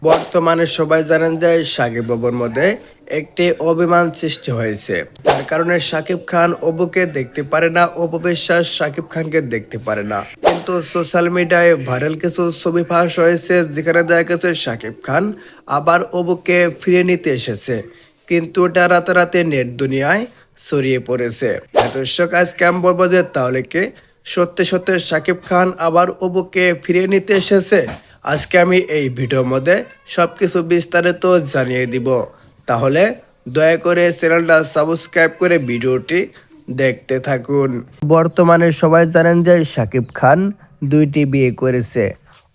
বর্তমানে সবাই জানেন যে সাকিব বাবুর মধ্যে একটি অভিমান সৃষ্টি হয়েছে। তার কারণে সাকিব খান অপুকে দেখতে পারে না, অপু বিশ্বাস সাকিব খানকে দেখতে পারে না। কিন্তু সোশ্যাল মিডিয়ায় ভাইরাল কিছু ছবি ফাঁস হয়েছে, যেখানে দেখা গেছে সাকিব খান আবার অপুকে ফিরে নিতে এসেছে। কিন্তু এটা রাতারাতি নেট দুনিয়ায় ছড়িয়ে পড়েছে। দর্শক, আজকে আমি বলবো যে তাহলে কি সত্যি সত্যি সাকিব খান আবার অপুকে ফিরিয়ে নিতে এসেছে? আজকে আমি এই ভিডিওর মধ্যে সবকিছু বিস্তারিত জানিয়ে দিব। তাহলে দয়া করে চ্যানেলটা সাবস্ক্রাইব করে ভিডিওটি দেখতে থাকুন। বর্তমানে সবাই জানেন যে সাকিব খান দুইটি বিয়ে করেছে,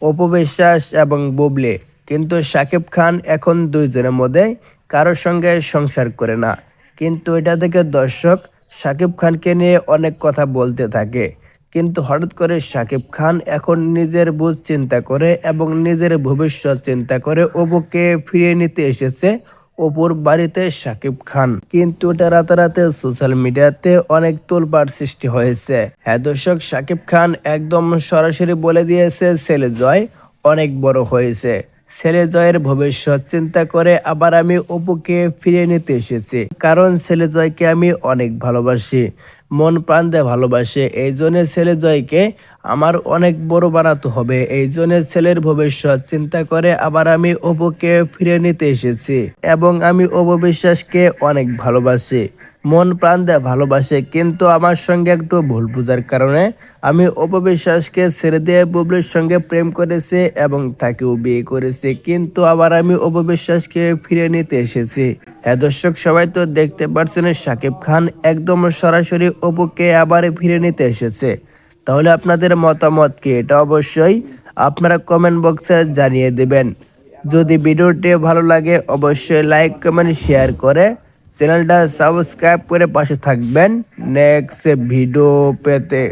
অপু বিশ্বাস এবং বুবলি। কিন্তু সাকিব খান এখন দুইজনের মধ্যে কারোর সঙ্গে সংসার করে না। কিন্তু এটা থেকে দর্শক সাকিব খানকে নিয়ে অনেক কথা বলতে থাকে। কিন্তু হঠাৎ করে সাকিব খান এখন নিজের বুঝ চিন্তা করে এবং নিজের ভবিষ্যৎ চিন্তা করে অপুকে ফিরিয়ে নিতে এসেছে অপুর বাড়িতে সাকিব খান। কিন্তু এটা রাতারাতি সোশ্যাল মিডিয়াতে অনেক তোলপাড় সৃষ্টি হয়েছে। হ্যাঁ দর্শক, সাকিব খান একদম সরাসরি বলে দিয়েছে ছেলে জয় অনেক বড় হয়েছে, ছেলে জয়ের ভবিষ্যৎ চিন্তা করে আবার আমি অপুকে ফিরিয়ে নিতে এসেছি। কারণ ছেলে জয়কে আমি অনেক ভালোবাসি, মন প্রাণ দিয়ে ভালোবাসে। এই জন্য ছেলে জয়কে আমার অনেক বড় বানাতে হবে। এই জন্য ছেলের ভবিষ্যৎ চিন্তা করে আবার আমি অপুকে ফিরে নিতে এসেছি। এবং আমি অপু বিশ্বাসকে অনেক ভালোবাসি, মন প্রাণ দিয়ে ভালোবাসে। কিন্তু আমার সঙ্গে একটু ভুল বোঝার কারণে আমি অপু বিশ্বাসকে ছেড়ে দিয়ে বুবলির সঙ্গে প্রেম করেছি এবং তাকেও বিয়ে করেছি। কিন্তু আবার আমি অপু বিশ্বাসকে ফিরে নিতে এসেছি। হ্যাঁ দর্শক, সবাই তো দেখতে পাচ্ছেন সাকিব খান একদম সরাসরি অপুকে আবার ফিরে নিতে এসেছে। তাহলে আপনাদের মতামত কি, এটা অবশ্যই আপনারা কমেন্ট বক্সে জানিয়ে দেবেন। যদি ভিডিওটি ভালো লাগে অবশ্যই লাইক কমেন্ট শেয়ার করে চ্যানেলটা সাবস্ক্রাইব করে পাশে থাকবেন নেক্সট ভিডিও পেতে।